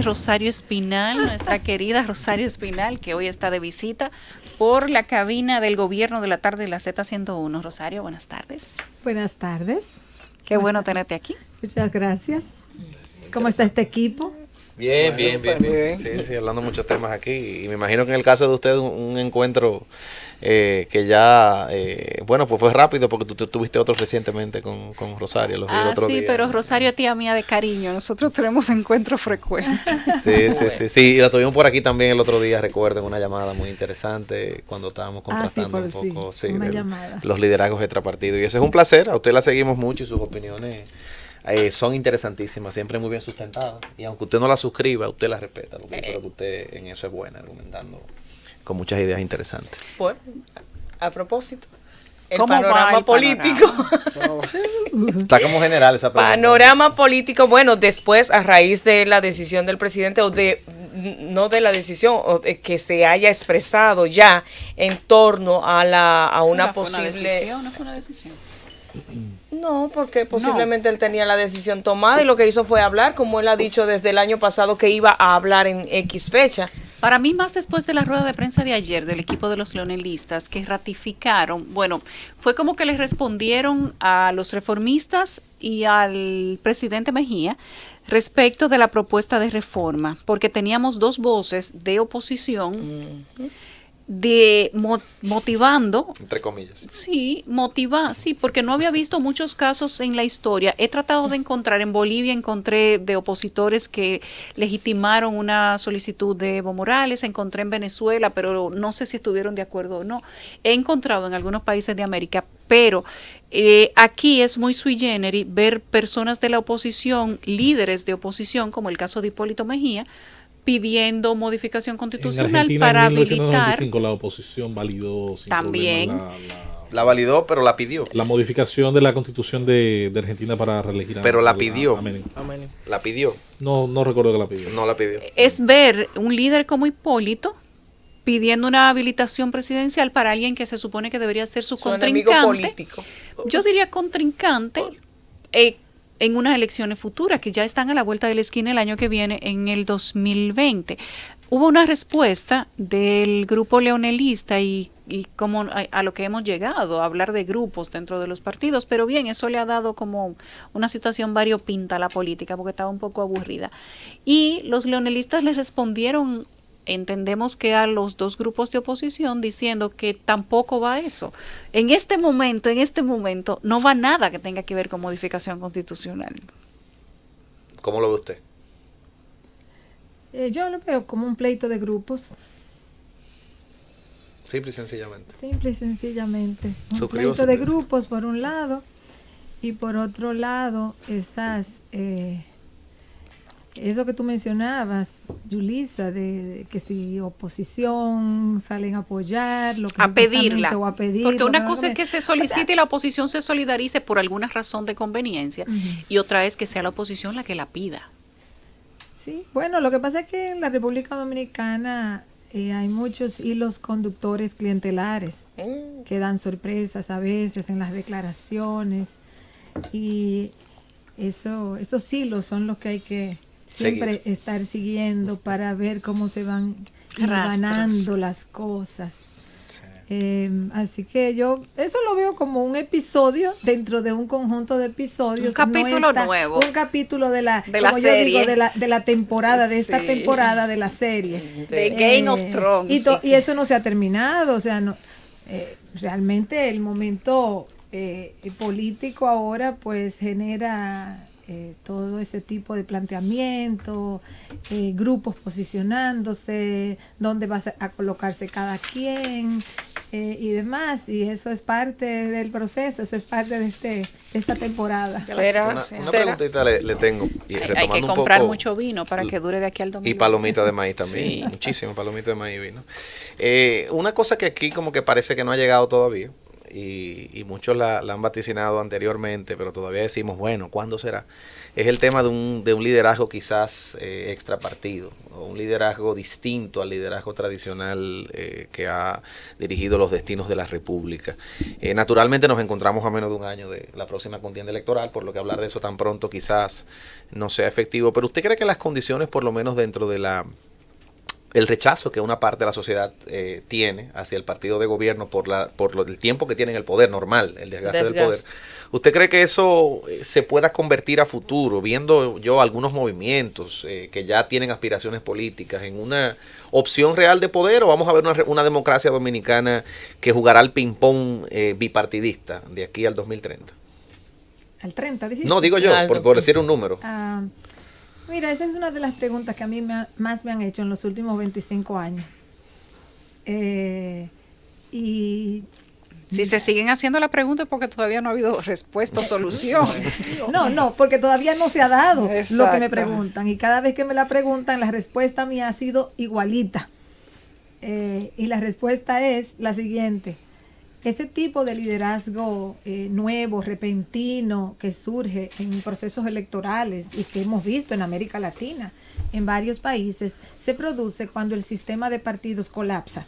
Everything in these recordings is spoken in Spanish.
Rosario Espinal, nuestra querida Rosario Espinal, que hoy está de visita por la cabina del gobierno de la tarde de la Z101. Rosario, buenas tardes. Buenas tardes. Qué bueno tenerte aquí. Muchas gracias. ¿Cómo está este equipo? Bien. Sí, hablando de muchos temas aquí. Y me imagino que en el caso de usted un encuentro que ya, pues fue rápido porque tú tuviste otro recientemente con Rosario. Los vi el otro sí, día. pero Rosario es tía mía de cariño. Nosotros tenemos encuentros frecuentes. Sí. Y la tuvimos por aquí también el otro día, recuerdo, en una llamada muy interesante cuando estábamos contrastando un poco los liderazgos extrapartidos. Y eso es un placer. A usted la seguimos mucho y sus opiniones son interesantísimas, siempre muy bien sustentadas. Y aunque usted no la suscriba, usted la respeta, porque yo creo que usted en eso es buena, argumentando con muchas ideas interesantes. Pues, a propósito, el ¿Cómo panorama político. Está como general esa pregunta. Panorama político, bueno, después, a raíz de la decisión del presidente, no de la decisión, o de que se haya expresado ya en torno a una posible... No fue una decisión. No, porque posiblemente él tenía la decisión tomada y lo que hizo fue hablar, como él ha dicho desde el año pasado que iba a hablar en X fecha. Para mí, más después de la rueda de prensa de ayer del equipo de los leonelistas que ratificaron, fue como que les respondieron a los reformistas y al presidente Mejía respecto de la propuesta de reforma, porque teníamos dos voces de oposición motivando, entre comillas. Sí, porque no había visto muchos casos en la historia. He tratado de encontrar, en Bolivia encontré de opositores que legitimaron una solicitud de Evo Morales, encontré en Venezuela, pero no sé si estuvieron de acuerdo o no. He encontrado en algunos países de América, pero aquí es muy sui generis ver personas de la oposición, líderes de oposición, como el caso de Hipólito Mejía, pidiendo modificación constitucional para habilitar. La oposición validó sin también la validó, pero la pidió. La modificación de la constitución de Argentina para reelegir. Pero la pidió. La pidió. No recuerdo que la pidió. No la pidió. Es ver un líder como Hipólito pidiendo una habilitación presidencial para alguien que se supone que debería ser su contrincante. Yo diría contrincante. En unas elecciones futuras que ya están a la vuelta de la esquina el año que viene, en el 2020. Hubo una respuesta del grupo leonelista y como a lo que hemos llegado, a hablar de grupos dentro de los partidos, pero bien, eso le ha dado como una situación variopinta a la política porque estaba un poco aburrida. Y los leonelistas les respondieron, entendemos que a los dos grupos de oposición, diciendo que tampoco va eso. En este momento, no va nada que tenga que ver con modificación constitucional. ¿Cómo lo ve usted? Yo lo veo como un pleito de grupos. Simple y sencillamente. Un pleito de grupos por un lado y por otro lado eso que tú mencionabas, Yulisa, de que si oposición salen a apoyar, a pedirla. O a pedir, porque una cosa es que se solicite y la oposición se solidarice por alguna razón de conveniencia, y otra es que sea la oposición la que la pida. Sí, bueno, lo que pasa es que en la República Dominicana hay muchos hilos conductores clientelares que dan sorpresas a veces en las declaraciones, y esos hilos son los que hay que siempre estar siguiendo para ver cómo se van ganando las cosas. Así que yo eso lo veo como un episodio dentro de un conjunto de episodios. Un capítulo nuevo. Un capítulo de la serie. De la temporada, de esta temporada de la serie. De Game of Thrones. Y eso no se ha terminado. O sea, realmente el momento político ahora pues genera todo ese tipo de planteamiento, grupos posicionándose, dónde va a colocarse cada quien y demás, y eso es parte del proceso, eso es parte de esta temporada. Una preguntita le tengo. Hay que comprar mucho vino para que dure de aquí al domingo. Y palomita de maíz también, sí. Muchísimo palomita de maíz y vino. Una cosa que aquí como que parece que no ha llegado todavía, y muchos la han vaticinado anteriormente, pero todavía decimos, bueno, ¿cuándo será? Es el tema de un liderazgo quizás extrapartido, o un liderazgo distinto al liderazgo tradicional que ha dirigido los destinos de la República. Naturalmente nos encontramos a menos de un año de la próxima contienda electoral, por lo que hablar de eso tan pronto quizás no sea efectivo, pero ¿usted cree que las condiciones, por lo menos dentro de el rechazo que una parte de la sociedad tiene hacia el partido de gobierno por el tiempo que tiene en el poder normal, el desgaste del poder, ¿usted cree que eso se pueda convertir a futuro, viendo yo algunos movimientos que ya tienen aspiraciones políticas, en una opción real de poder, o vamos a ver una democracia dominicana que jugará al ping-pong bipartidista de aquí al 2030? ¿Al 30 dijiste? No, digo yo, por decir un número. Mira, esa es una de las preguntas que a mí más me han hecho en los últimos 25 años. Y si se siguen haciendo la pregunta es porque todavía no ha habido respuesta o solución. No, porque todavía no se ha dado lo que me preguntan. Y cada vez que me la preguntan, la respuesta mía ha sido igualita. Y la respuesta es la siguiente. Ese tipo de liderazgo nuevo, repentino, que surge en procesos electorales y que hemos visto en América Latina, en varios países, se produce cuando el sistema de partidos colapsa.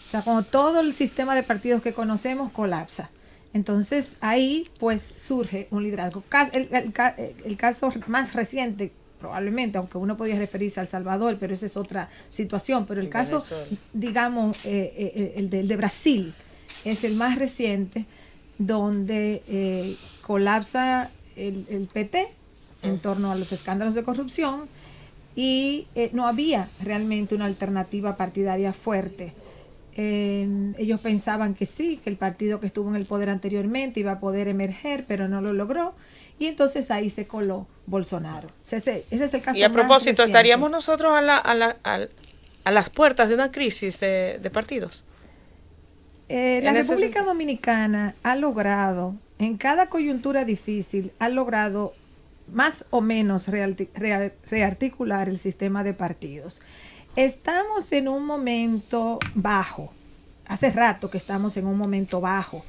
O sea, cuando todo el sistema de partidos que conocemos colapsa. Entonces, ahí pues surge un liderazgo. El caso más reciente, probablemente, aunque uno podría referirse a El Salvador, pero esa es otra situación. Pero el caso, digamos, el de Brasil, es el más reciente, donde colapsa el PT en torno a los escándalos de corrupción y no había realmente una alternativa partidaria fuerte. Ellos pensaban que sí, que el partido que estuvo en el poder anteriormente iba a poder emerger, pero no lo logró, y entonces ahí se coló Bolsonaro. Ese es el caso. Y a propósito, ¿estaríamos nosotros a las puertas de una crisis de partidos? La República Dominicana ha logrado, en cada coyuntura difícil, ha logrado más o menos rearticular el sistema de partidos. Estamos en un momento bajo, hace rato que estamos en un momento bajo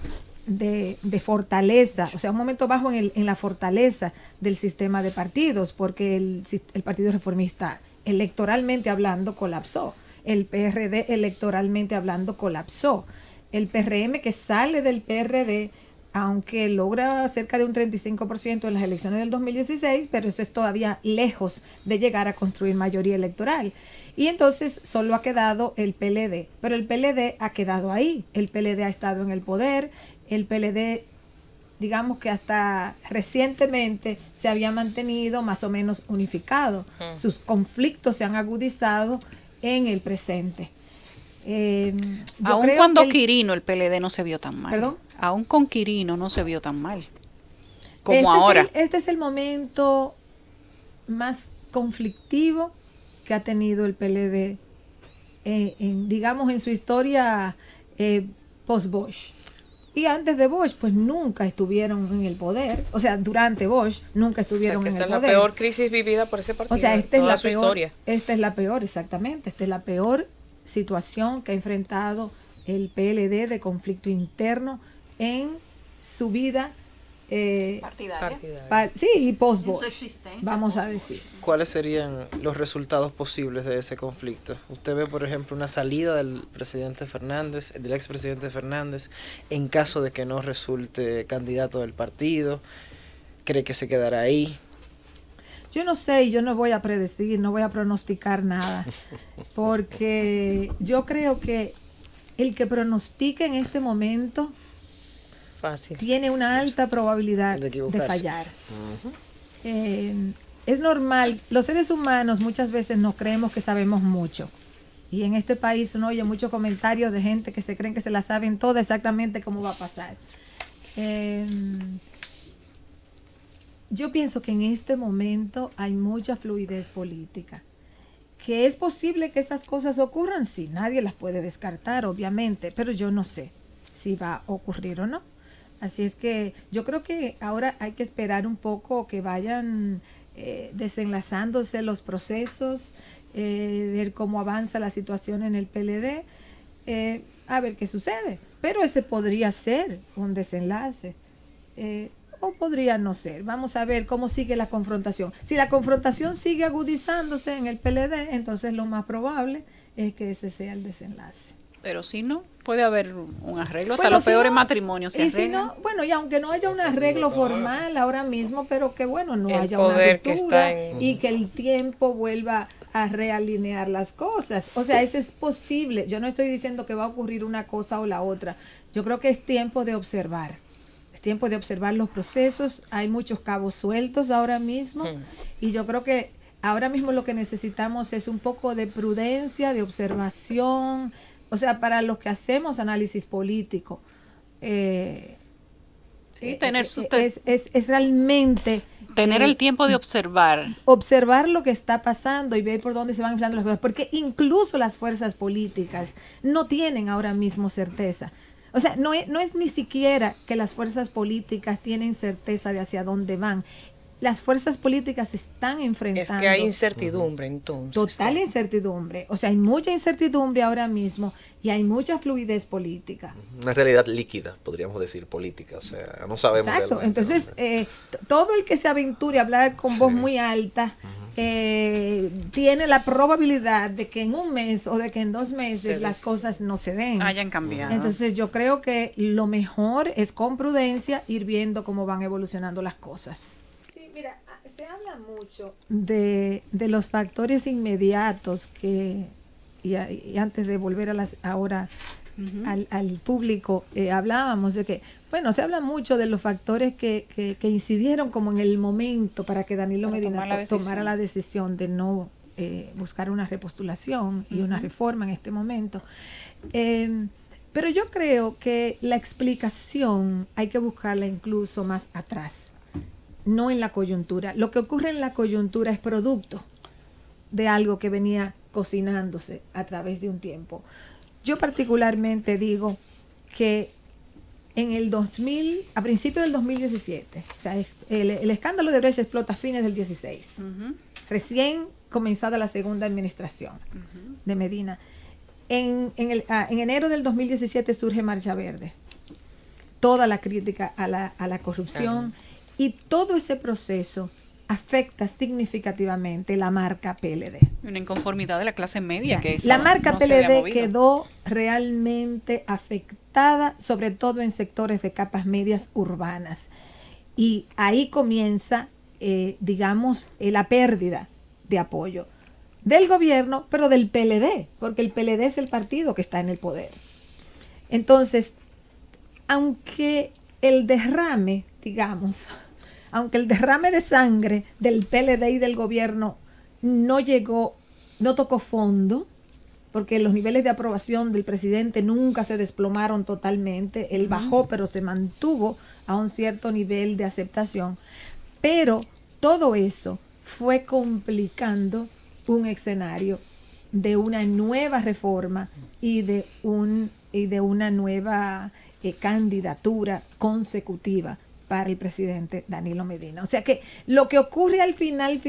de fortaleza, o sea, un momento bajo en la fortaleza del sistema de partidos, porque el Partido Reformista electoralmente hablando colapsó, el PRD electoralmente hablando colapsó. El PRM, que sale del PRD, aunque logra cerca de un 35% en las elecciones del 2016, pero eso es todavía lejos de llegar a construir mayoría electoral. Y entonces solo ha quedado el PLD, pero el PLD ha quedado ahí. El PLD ha estado en el poder, el PLD, digamos que hasta recientemente se había mantenido más o menos unificado. Sus conflictos se han agudizado en el presente. Aún cuando Quirino el PLD no se vio tan mal. ¿Perdón? Aún con Quirino no se vio tan mal como ahora. Este es el momento más conflictivo que ha tenido el PLD digamos en su historia post-Bosch. Y antes de Bosch, pues nunca estuvieron en el poder. O sea, durante Bosch nunca estuvieron en el poder. Esta es la peor crisis vivida por ese partido. O sea, esta es la peor historia. Esta es la peor, exactamente. Esta es la peor situación que ha enfrentado el PLD de conflicto interno en su vida partidaria. Sí, y post-Bosch, vamos a decir. ¿Cuáles serían los resultados posibles de ese conflicto? Usted ve, por ejemplo, una salida del presidente Fernández, del expresidente Fernández, en caso de que no resulte candidato del partido. ¿Cree que se quedará ahí? Yo no sé, yo no voy a predecir, no voy a pronosticar nada, porque yo creo que el que pronostica en este momento tiene una alta probabilidad de fallar. Es normal, los seres humanos muchas veces nos creemos que sabemos mucho, y en este país uno oye muchos comentarios de gente que se creen que se la saben toda exactamente cómo va a pasar. Yo pienso que en este momento hay mucha fluidez política. ¿Que es posible que esas cosas ocurran? Sí, nadie las puede descartar, obviamente, pero yo no sé si va a ocurrir o no. Así es que yo creo que ahora hay que esperar un poco que vayan desenlazándose los procesos, ver cómo avanza la situación en el PLD. a ver qué sucede. Pero ese podría ser un desenlace. O podría no ser. Vamos a ver cómo sigue la confrontación. Si la confrontación sigue agudizándose en el PLD, entonces lo más probable es que ese sea el desenlace. Pero si no, puede haber un arreglo, hasta los peores matrimonios se arreglan. Y si no, bueno, y aunque no haya un arreglo formal ahora mismo, pero que bueno, no haya una ruptura y que el tiempo vuelva a realinear las cosas. O sea, eso es posible. Yo no estoy diciendo que va a ocurrir una cosa o la otra. Yo creo que es tiempo de observar. Es tiempo de observar los procesos. Hay muchos cabos sueltos ahora mismo y yo creo que ahora mismo lo que necesitamos es un poco de prudencia, de observación. O sea, para los que hacemos análisis político, tener es realmente tener el tiempo de observar lo que está pasando y ver por dónde se van inflando las cosas, porque incluso las fuerzas políticas no tienen ahora mismo certeza. O sea, no es ni siquiera que las fuerzas políticas tienen certeza de hacia dónde van. Las fuerzas políticas se están enfrentando. Es que hay incertidumbre, entonces. Total incertidumbre. O sea, hay mucha incertidumbre ahora mismo y hay mucha fluidez política. Una realidad líquida, podríamos decir, política. O sea, no sabemos. Exacto. Entonces, todo el que se aventure a hablar con voz muy alta tiene la probabilidad de que en un mes o de que en 2 meses las cosas no se den. Hayan cambiado. Entonces, yo creo que lo mejor es con prudencia ir viendo cómo van evolucionando las cosas. Mira, se habla mucho de los factores inmediatos que, y antes de volver ahora al público, hablábamos de que, bueno, se habla mucho de los factores que incidieron como en el momento para que Danilo Medina tomara la decisión de no buscar una repostulación y una reforma en este momento. Pero yo creo que la explicación hay que buscarla incluso más atrás. No en la coyuntura. Lo que ocurre en la coyuntura es producto de algo que venía cocinándose a través de un tiempo. Yo particularmente digo que en el 2000, a principios del 2017, o sea, el escándalo de Brecht explota a fines del 16, recién comenzada la segunda administración de Medina. En enero del 2017 surge Marcha Verde. Toda la crítica a la corrupción. Y todo ese proceso afecta significativamente la marca PLD. Una inconformidad de la clase media. O sea, la marca PLD quedó realmente afectada, sobre todo en sectores de capas medias urbanas. Y ahí comienza, digamos, la pérdida de apoyo del gobierno, pero del PLD, porque el PLD es el partido que está en el poder. Entonces, aunque el derrame, digamos, aunque el derrame de sangre del PLD y del gobierno no tocó fondo, porque los niveles de aprobación del presidente nunca se desplomaron totalmente, él bajó, pero se mantuvo a un cierto nivel de aceptación, pero todo eso fue complicando un escenario de una nueva reforma y de una nueva candidatura consecutiva para el presidente Danilo Medina. O sea que lo que ocurre al final,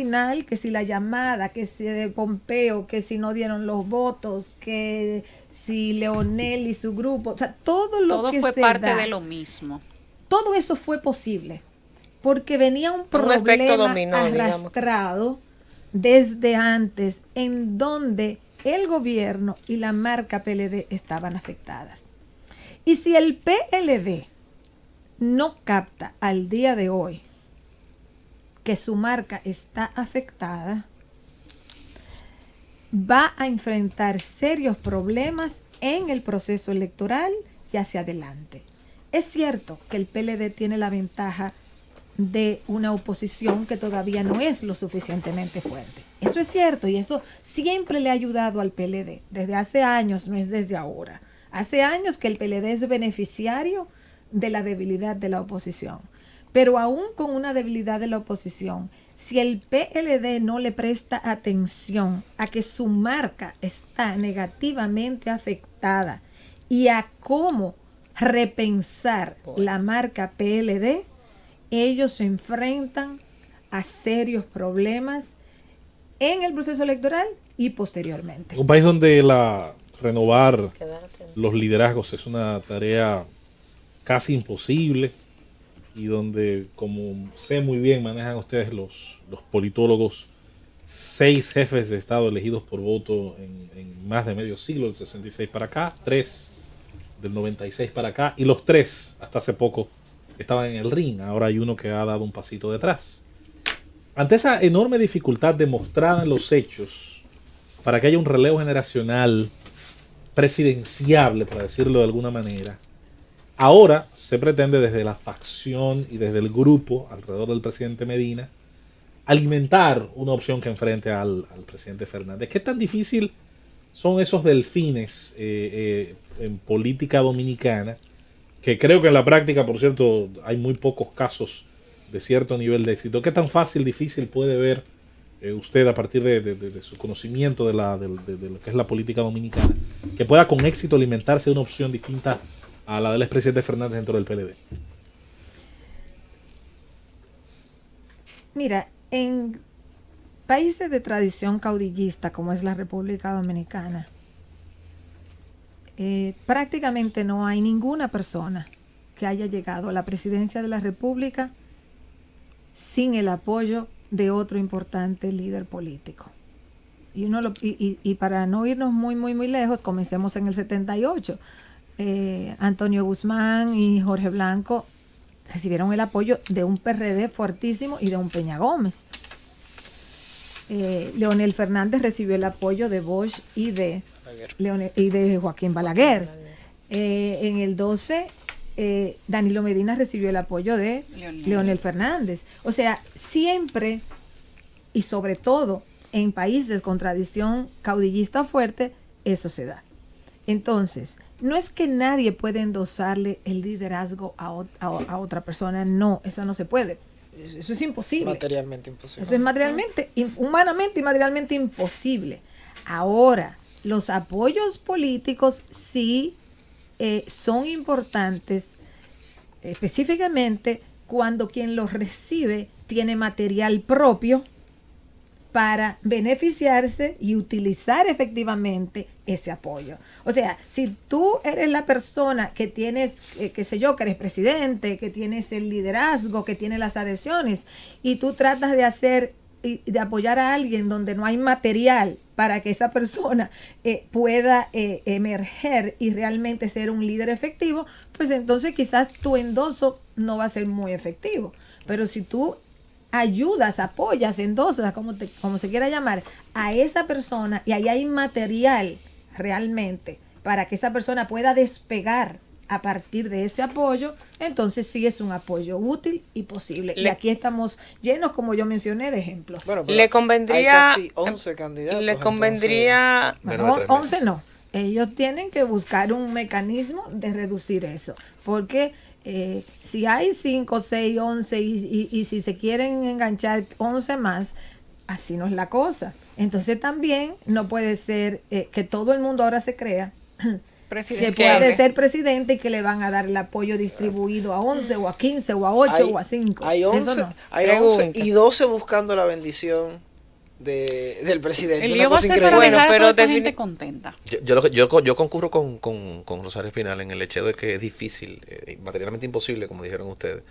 que si la llamada, que si de Pompeo, que si no dieron los votos, que si Leonel y su grupo, o sea, todo que fue parte de lo mismo. Todo eso fue posible porque venía un problema arrastrado desde antes en donde el gobierno y la marca PLD estaban afectadas. Y si el PLD no capta al día de hoy que su marca está afectada, va a enfrentar serios problemas en el proceso electoral y hacia adelante. Es cierto que el PLD tiene la ventaja de una oposición que todavía no es lo suficientemente fuerte. Eso es cierto y eso siempre le ha ayudado al PLD. Desde hace años, no es desde ahora. Hace años que el PLD es beneficiario de la debilidad de la oposición. Pero aún con una debilidad de la oposición, si el PLD no le presta atención a que su marca está negativamente afectada y a cómo repensar la marca PLD, ellos se enfrentan a serios problemas en el proceso electoral y posteriormente. Un país donde renovar los liderazgos es una tarea casi imposible y donde, como sé muy bien, manejan ustedes los politólogos, 6 jefes de Estado elegidos por voto en más de medio siglo, del 66 para acá, 3 del 96 para acá, y los 3 hasta hace poco estaban en el ring. Ahora hay uno que ha dado un pasito detrás. Ante esa enorme dificultad demostrada en los hechos para que haya un relevo generacional presidenciable, para decirlo de alguna manera, ahora se pretende desde la facción y desde el grupo alrededor del presidente Medina alimentar una opción que enfrente al presidente Fernández. ¿Qué tan difícil son esos delfines en política dominicana? Que creo que en la práctica, por cierto, hay muy pocos casos de cierto nivel de éxito. ¿Qué tan fácil, difícil puede ver usted a partir de su conocimiento de lo que es la política dominicana, que pueda con éxito alimentarse de una opción distinta a la del expresidente Fernández dentro del PLD? Mira, en países de tradición caudillista como es la República Dominicana, prácticamente no hay ninguna persona que haya llegado a la presidencia de la República sin el apoyo de otro importante líder político. Y para no irnos muy lejos, comencemos en el 78. Antonio Guzmán y Jorge Blanco recibieron el apoyo de un PRD fuertísimo y de un Peña Gómez. Leonel Fernández recibió el apoyo de Bosch y de Joaquín Balaguer. En el 12, Danilo Medina recibió el apoyo de Leonel Fernández. O sea, siempre y sobre todo en países con tradición caudillista fuerte, eso se da. Entonces, no es que nadie puede endosarle el liderazgo a otra persona, no, eso no se puede. Eso es imposible. Materialmente imposible. Eso es materialmente, humanamente y materialmente imposible. Ahora, los apoyos políticos sí son importantes, específicamente cuando quien los recibe tiene material propio para beneficiarse y utilizar efectivamente ese apoyo. O sea, si tú eres la persona que tienes, qué sé yo, que eres presidente, que tienes el liderazgo, que tienes las adhesiones, y tú tratas de apoyar a alguien donde no hay material para que esa persona pueda emerger y realmente ser un líder efectivo, pues entonces quizás tu endoso no va a ser muy efectivo. Pero si tú ayudas, apoyas, endosas, como se quiera llamar, a esa persona, y ahí hay material realmente para que esa persona pueda despegar a partir de ese apoyo, entonces sí es un apoyo útil y posible. Y aquí estamos llenos, como yo mencioné, de ejemplos. Bueno, le convendría, hay casi 11 candidatos. Le convendría... Bueno, 11 no. Ellos tienen que buscar un mecanismo de reducir eso, porque si hay 5, 6, 11 y si se quieren enganchar 11 más, así no es la cosa. Entonces también no puede ser que todo el mundo ahora se crea que puede ser presidente y que le van a dar el apoyo distribuido a 11 o a 15 o a 8 o a 5. Hay 11, no. hay 11 y 12 buscando la bendición del presidente. El lío va a ser para dejar a toda esa gente contenta. Yo concurro con Rosario Espinal en el hecho de que es difícil, materialmente imposible, como dijeron ustedes,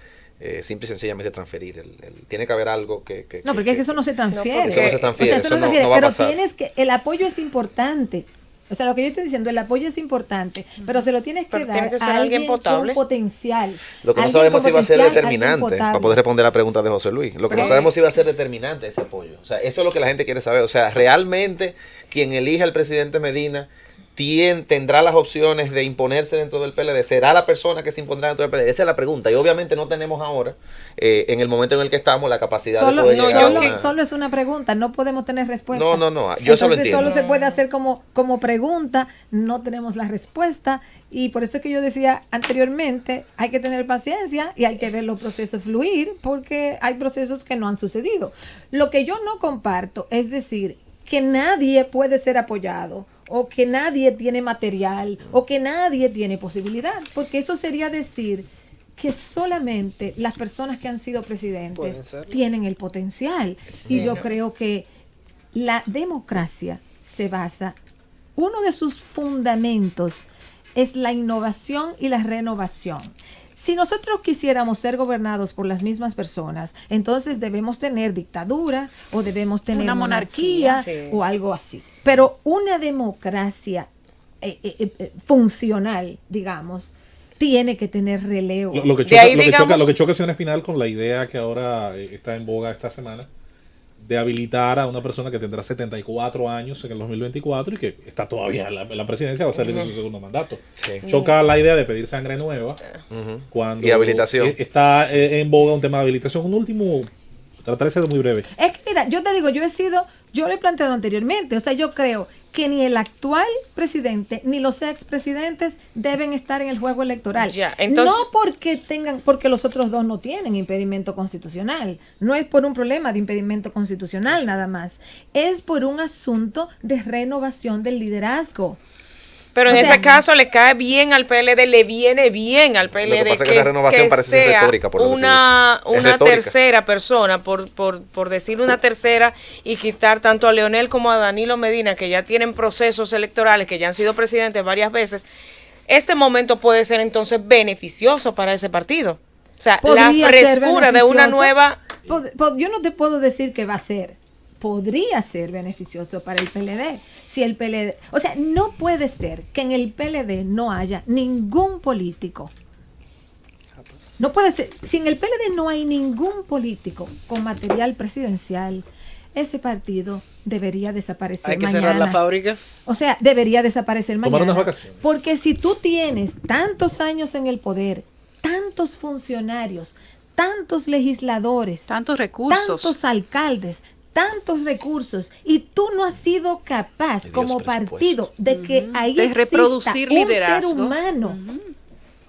simple y sencillamente transferir. Tiene que haber algo que no, porque es que eso no se transfiere. Eso no se transfiere, o sea, eso no va a pasar. Tienes que, el apoyo es importante. O sea, lo que yo estoy diciendo, el apoyo es importante, pero se lo tienes que dar a alguien con potencial. Lo que no sabemos si va a ser determinante, para poder responder la pregunta de José Luis. Lo que no sabemos si va a ser determinante ese apoyo. O sea, eso es lo que la gente quiere saber. O sea, realmente quien elija al presidente Medina tendrá las opciones de imponerse dentro del PLD, será la persona que se impondrá dentro del PLD. Esa es la pregunta. Y obviamente no tenemos ahora, en el momento en el que estamos, la capacidad de poder llegar solo es una pregunta, no podemos tener respuesta. No, yo entonces solo entiendo. Solo se puede hacer como pregunta, no tenemos la respuesta, y por eso es que yo decía anteriormente, hay que tener paciencia y hay que ver los procesos fluir, porque hay procesos que no han sucedido. Lo que yo no comparto es decir que nadie puede ser apoyado, o que nadie tiene material, o que nadie tiene posibilidad, porque eso sería decir que solamente las personas que han sido presidentes tienen el potencial. Sí, y yo creo que la democracia se basa, uno de sus fundamentos es la innovación y la renovación. Si nosotros quisiéramos ser gobernados por las mismas personas, entonces debemos tener dictadura o debemos tener una monarquía o algo así. Pero una democracia funcional, digamos, tiene que tener relevo. Lo que choca es una espinal con la idea que ahora está en boga esta semana de habilitar a una persona que tendrá 74 años en el 2024 y que está todavía en la presidencia, va a salir en su segundo mandato. Sí. Choca la idea de pedir sangre nueva cuando y habilitación. Está en boga un tema de habilitación. Un último, trataré de ser muy breve. Es que mira, yo te digo, yo lo he planteado anteriormente, o sea, yo creo que ni el actual presidente ni los expresidentes deben estar en el juego electoral. Entonces, no porque los otros dos no tienen impedimento constitucional. No es por un problema de impedimento constitucional nada más. Es por un asunto de renovación del liderazgo. Pero en ese caso le cae bien al PLD, le viene bien al PLD lo que pasa es que la renovación parece ser retórica, por una tercera persona, por decir una tercera, y quitar tanto a Leonel como a Danilo Medina, que ya tienen procesos electorales, que ya han sido presidentes varias veces. Este momento puede ser entonces beneficioso para ese partido. O sea, la frescura de una nueva... Yo no te puedo decir que va a ser. Podría ser beneficioso para el PLD. Si el PLD, o sea, no puede ser que en el PLD no haya ningún político. No puede ser. Si en el PLD no hay ningún político con material presidencial, ese partido debería desaparecer mañana. ¿Hay que cerrar la fábrica? O sea, debería desaparecer mañana. Tomar unas vacaciones. Porque si tú tienes tantos años en el poder, tantos funcionarios, tantos legisladores, tantos recursos, tantos alcaldes, tantos recursos, y tú no has sido capaz como partido de que ahí de reproducir exista liderazgo, un ser humano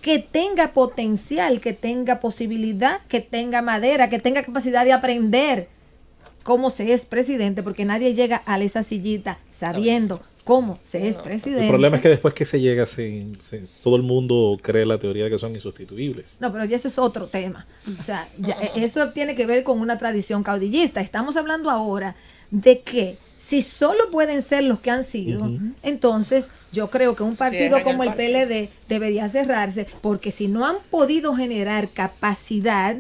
que tenga potencial, que tenga posibilidad, que tenga madera, que tenga capacidad de aprender cómo se es presidente, porque nadie llega a esa sillita sabiendo cómo se es presidente. El problema es que después que se llega, todo el mundo cree la teoría de que son insustituibles. No, pero ya ese es otro tema. O sea, eso tiene que ver con una tradición caudillista. Estamos hablando ahora de que si solo pueden ser los que han sido, entonces yo creo que un partido como el PLD debería cerrarse, porque si no han podido generar capacidad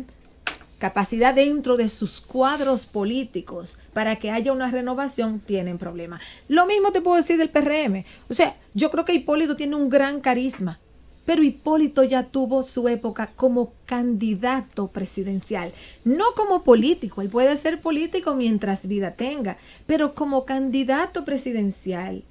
dentro de sus cuadros políticos para que haya una renovación, tienen problemas. Lo mismo te puedo decir del PRM. O sea, yo creo que Hipólito tiene un gran carisma, pero Hipólito ya tuvo su época como candidato presidencial, no como político. Él puede ser político mientras vida tenga, pero como candidato presidencial,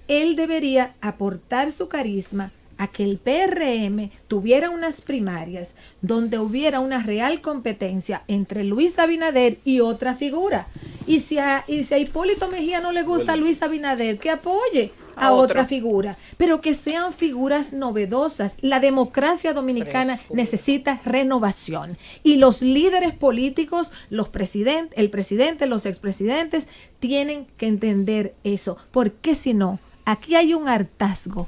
él debería aportar su carisma a que el PRM tuviera unas primarias donde hubiera una real competencia entre Luis Abinader y otra figura. Y si a Hipólito Mejía no le gusta a Luis Abinader, que apoye a otra figura, pero que sean figuras novedosas. La democracia dominicana necesita renovación, y los líderes políticos, el presidente, los expresidentes, tienen que entender eso, porque si no, aquí hay un hartazgo.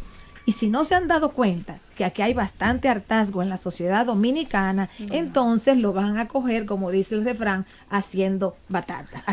Y si no se han dado cuenta que aquí hay bastante hartazgo en la sociedad dominicana, entonces lo van a coger, como dice el refrán, asando batata.